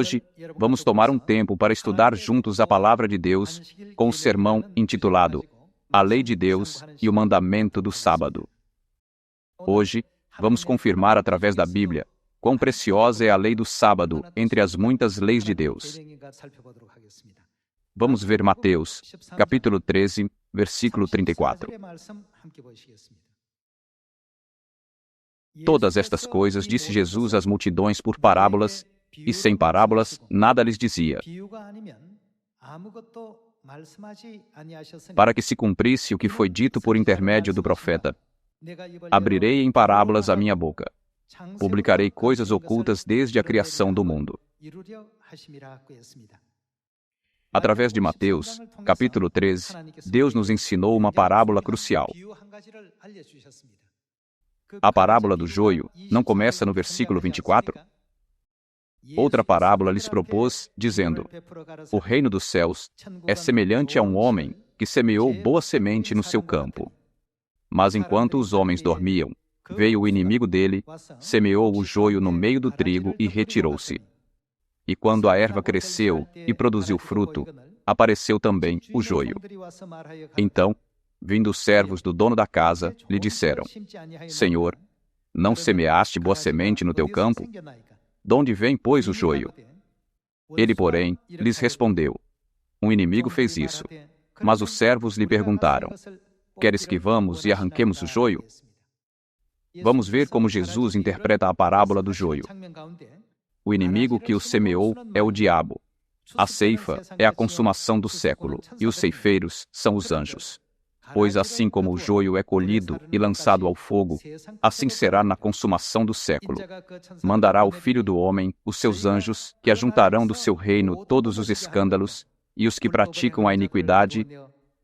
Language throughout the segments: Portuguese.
Hoje, vamos tomar um tempo para estudar juntos a Palavra de Deus com o sermão intitulado A Lei de Deus e o Mandamento do Sábado. Hoje, vamos confirmar através da Bíblia quão preciosa é a lei do sábado entre as muitas leis de Deus. Vamos ver Mateus, capítulo 13, versículo 34. Todas estas coisas disse Jesus às multidões por parábolas, e sem parábolas nada lhes dizia, para que se cumprisse o que foi dito por intermédio do profeta: abrirei em parábolas a minha boca, publicarei coisas ocultas desde a criação do mundo. Através de Mateus, capítulo 13, Deus nos ensinou uma parábola crucial. A parábola do joio não começa no versículo 24? Outra parábola lhes propôs, dizendo: o reino dos céus é semelhante a um homem que semeou boa semente no seu campo. Mas enquanto os homens dormiam, veio o inimigo dele, semeou o joio no meio do trigo e retirou-se. E quando a erva cresceu e produziu fruto, apareceu também o joio. Então, vindo os servos do dono da casa, lhe disseram: Senhor, não semeaste boa semente no teu campo? De onde vem, pois, o joio? Ele, porém, lhes respondeu: um inimigo fez isso. Mas os servos lhe perguntaram: queres que vamos e arranquemos o joio? Vamos ver como Jesus interpreta a parábola do joio. O inimigo que o semeou é o diabo. A ceifa é a consumação do século, e os ceifeiros são os anjos. Pois assim como o joio é colhido e lançado ao fogo, assim será na consumação do século. Mandará o Filho do Homem os seus anjos, que ajuntarão do seu reino todos os escândalos e os que praticam a iniquidade,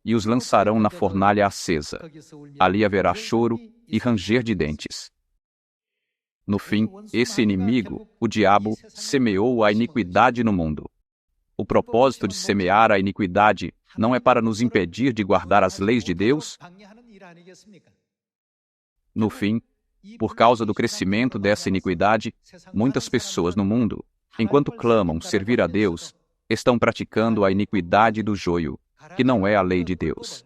e os lançarão na fornalha acesa. Ali haverá choro e ranger de dentes. No fim, esse inimigo, o diabo, semeou a iniquidade no mundo. O propósito de semear a iniquidade não é para nos impedir de guardar as leis de Deus? No fim, por causa do crescimento dessa iniquidade, muitas pessoas no mundo, enquanto clamam servir a Deus, estão praticando a iniquidade do joio, que não é a lei de Deus.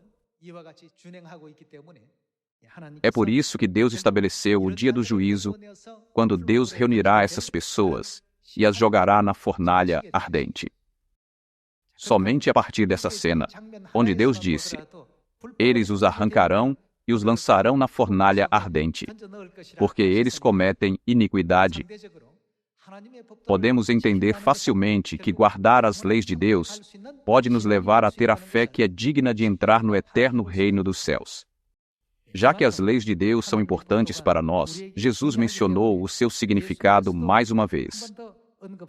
É por isso que Deus estabeleceu o dia do juízo, quando Deus reunirá essas pessoas e as jogará na fornalha ardente. Somente a partir dessa cena, onde Deus disse: eles os arrancarão e os lançarão na fornalha ardente, porque eles cometem iniquidade, podemos entender facilmente que guardar as leis de Deus pode nos levar a ter a fé que é digna de entrar no eterno reino dos céus. Já que as leis de Deus são importantes para nós, Jesus mencionou o seu significado mais uma vez.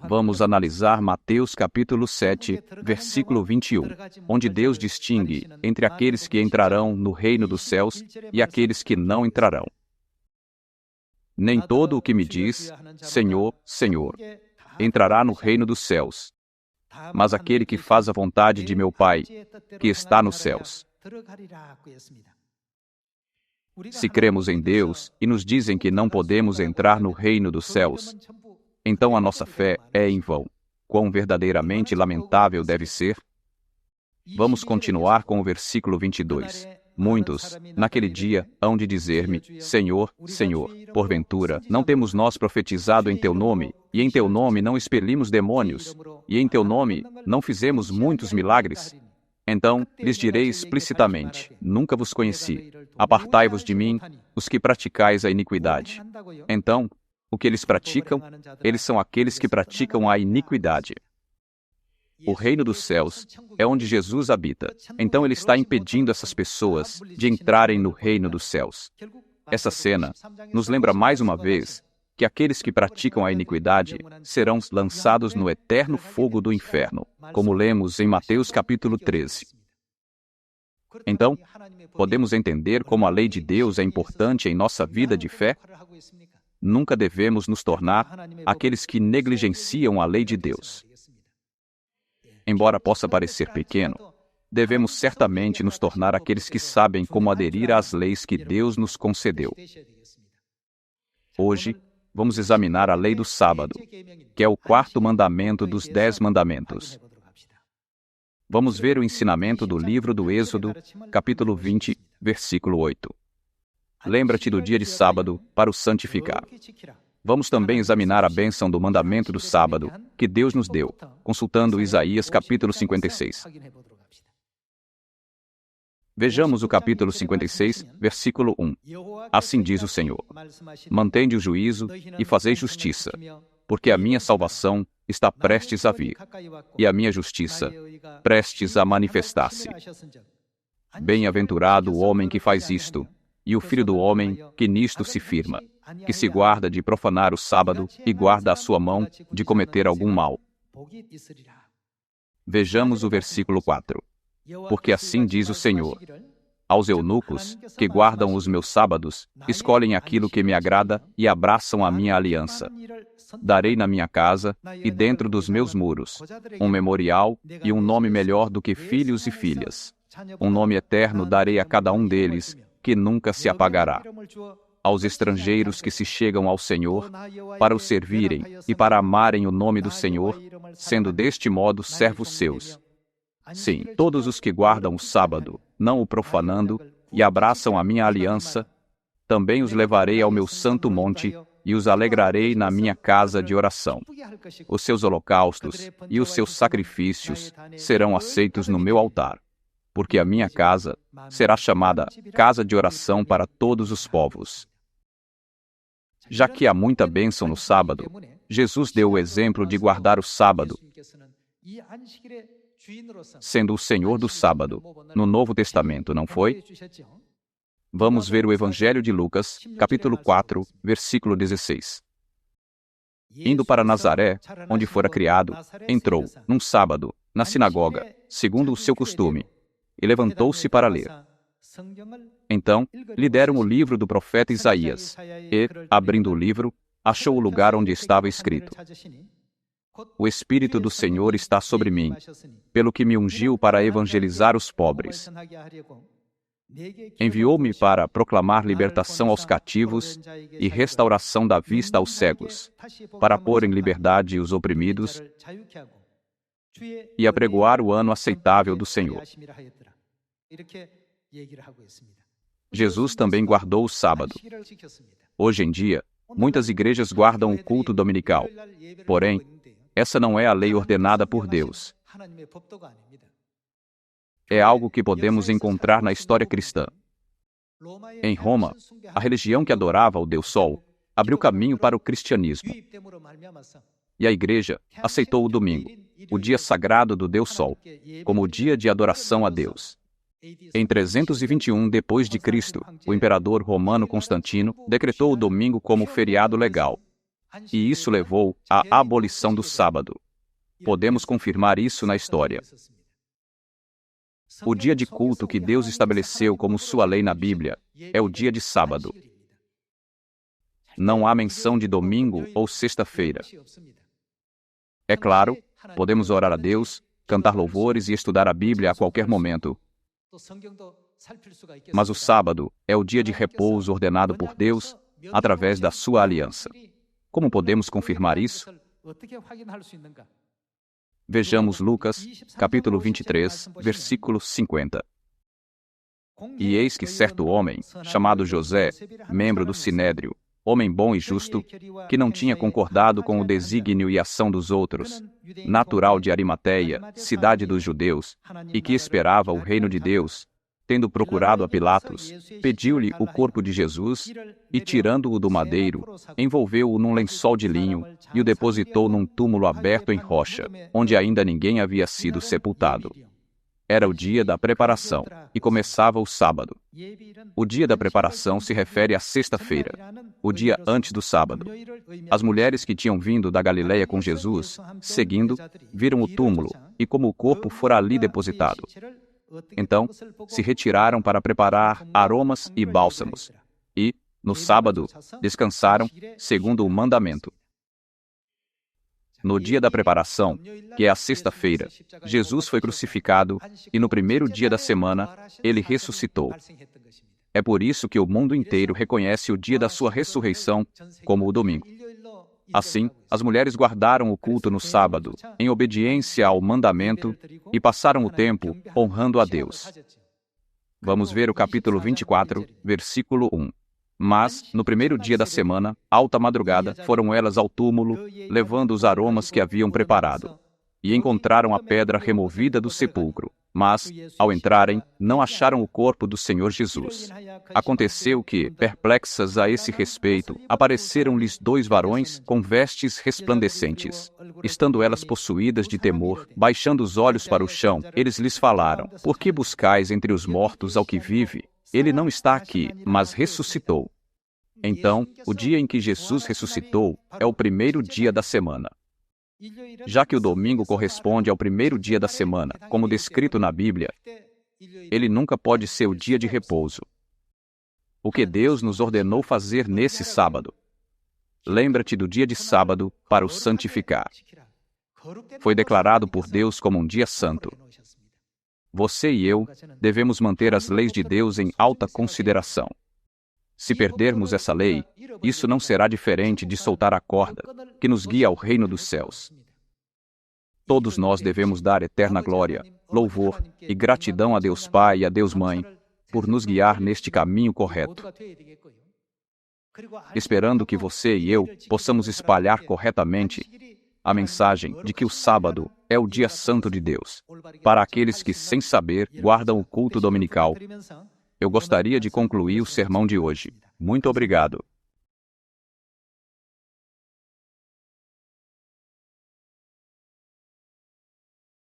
Vamos analisar Mateus capítulo 7, versículo 21, onde Deus distingue entre aqueles que entrarão no reino dos céus e aqueles que não entrarão. Nem todo o que me diz, Senhor, Senhor, entrará no reino dos céus, mas aquele que faz a vontade de meu Pai, que está nos céus. Se cremos em Deus e nos dizem que não podemos entrar no reino dos céus, então a nossa fé é em vão. Quão verdadeiramente lamentável deve ser? Vamos continuar com o versículo 22. Muitos, naquele dia, hão de dizer-me: Senhor, Senhor, porventura, não temos nós profetizado em Teu nome, e em Teu nome não expelimos demônios, e em Teu nome não fizemos muitos milagres? Então lhes direi explicitamente: nunca vos conheci. Apartai-vos de mim, os que praticais a iniquidade. Então, o que eles praticam? Eles são aqueles que praticam a iniquidade. O reino dos céus é onde Jesus habita. Então ele está impedindo essas pessoas de entrarem no reino dos céus. Essa cena nos lembra mais uma vez que aqueles que praticam a iniquidade serão lançados no eterno fogo do inferno, como lemos em Mateus capítulo 13. Então, podemos entender como a lei de Deus é importante em nossa vida de fé? Nunca devemos nos tornar aqueles que negligenciam a lei de Deus. Embora possa parecer pequeno, devemos certamente nos tornar aqueles que sabem como aderir às leis que Deus nos concedeu. Hoje, vamos examinar a lei do sábado, que é o quarto mandamento dos 10 mandamentos. Vamos ver o ensinamento do livro do Êxodo, capítulo 20, versículo 8. Lembra-te do dia de sábado para o santificar. Vamos também examinar a bênção do mandamento do sábado que Deus nos deu, consultando Isaías capítulo 56. Vejamos o capítulo 56, versículo 1. Assim diz o Senhor: mantende o juízo e fazei justiça, porque a minha salvação está prestes a vir, e a minha justiça prestes a manifestar-se. Bem-aventurado o homem que faz isto, e o filho do homem que nisto se firma, que se guarda de profanar o sábado e guarda a sua mão de cometer algum mal. Vejamos o versículo 4. Porque assim diz o Senhor: aos eunucos que guardam os meus sábados, escolhem aquilo que me agrada e abraçam a minha aliança. Darei na minha casa e dentro dos meus muros um memorial e um nome melhor do que filhos e filhas. Um nome eterno darei a cada um deles, que nunca se apagará. Aos estrangeiros que se chegam ao Senhor, para o servirem e para amarem o nome do Senhor, sendo deste modo servos seus. Sim, todos os que guardam o sábado, não o profanando, e abraçam a minha aliança, também os levarei ao meu santo monte e os alegrarei na minha casa de oração. Os seus holocaustos e os seus sacrifícios serão aceitos no meu altar, porque a minha casa será chamada casa de oração para todos os povos. Já que há muita bênção no sábado, Jesus deu o exemplo de guardar o sábado, sendo o Senhor do sábado, no Novo Testamento, não foi? Vamos ver o Evangelho de Lucas, capítulo 4, versículo 16. Indo para Nazaré, onde fora criado, entrou, num sábado, na sinagoga, segundo o seu costume, e levantou-se para ler. Então, lhe deram o livro do profeta Isaías, e, abrindo o livro, achou o lugar onde estava escrito: o Espírito do Senhor está sobre mim, pelo que me ungiu para evangelizar os pobres. Enviou-me para proclamar libertação aos cativos e restauração da vista aos cegos, para pôr em liberdade os oprimidos e apregoar o ano aceitável do Senhor. Jesus também guardou o sábado. Hoje em dia, muitas igrejas guardam o culto dominical. Porém, essa não é a lei ordenada por Deus. É algo que podemos encontrar na história cristã. Em Roma, a religião que adorava o Deus Sol abriu caminho para o cristianismo. E a igreja aceitou o domingo, o dia sagrado do Deus Sol, como o dia de adoração a Deus. Em 321 d.C., o imperador romano Constantino decretou o domingo como feriado legal. E isso levou à abolição do sábado. Podemos confirmar isso na história. O dia de culto que Deus estabeleceu como sua lei na Bíblia é o dia de sábado. Não há menção de domingo ou sexta-feira. É claro, podemos orar a Deus, cantar louvores e estudar a Bíblia a qualquer momento. Mas o sábado é o dia de repouso ordenado por Deus através da sua aliança. Como podemos confirmar isso? Vejamos Lucas, capítulo 23, versículo 50. E eis que certo homem, chamado José, membro do Sinédrio, homem bom e justo, que não tinha concordado com o desígnio e ação dos outros, natural de Arimateia, cidade dos judeus, e que esperava o reino de Deus, tendo procurado a Pilatos, pediu-lhe o corpo de Jesus e, tirando-o do madeiro, envolveu-o num lençol de linho e o depositou num túmulo aberto em rocha, onde ainda ninguém havia sido sepultado. Era o dia da preparação e começava o sábado. O dia da preparação se refere à sexta-feira, o dia antes do sábado. As mulheres que tinham vindo da Galileia com Jesus, seguindo, viram o túmulo e como o corpo fora ali depositado. Então, se retiraram para preparar aromas e bálsamos, e, no sábado, descansaram, segundo o mandamento. No dia da preparação, que é a sexta-feira, Jesus foi crucificado e no primeiro dia da semana, ele ressuscitou. É por isso que o mundo inteiro reconhece o dia da sua ressurreição como o domingo. Assim, as mulheres guardaram o culto no sábado, em obediência ao mandamento, e passaram o tempo honrando a Deus. Vamos ver o capítulo 24, versículo 1. Mas, no primeiro dia da semana, alta madrugada, foram elas ao túmulo, levando os aromas que haviam preparado. E encontraram a pedra removida do sepulcro. Mas, ao entrarem, não acharam o corpo do Senhor Jesus. Aconteceu que, perplexas a esse respeito, apareceram-lhes 2 varões com vestes resplandecentes. Estando elas possuídas de temor, baixando os olhos para o chão, eles lhes falaram: Por que buscais entre os mortos ao que vive? Ele não está aqui, mas ressuscitou. Então, o dia em que Jesus ressuscitou é o primeiro dia da semana. Já que o domingo corresponde ao primeiro dia da semana, como descrito na Bíblia, ele nunca pode ser o dia de repouso. O que Deus nos ordenou fazer nesse sábado? Lembra-te do dia de sábado para o santificar. Foi declarado por Deus como um dia santo. Você e eu devemos manter as leis de Deus em alta consideração. Se perdermos essa lei, isso não será diferente de soltar a corda que nos guia ao reino dos céus. Todos nós devemos dar eterna glória, louvor e gratidão a Deus Pai e a Deus Mãe por nos guiar neste caminho correto. Esperando que você e eu possamos espalhar corretamente a mensagem de que o sábado é o dia santo de Deus, para aqueles que, sem saber, guardam o culto dominical. Eu gostaria de concluir o sermão de hoje. Muito obrigado.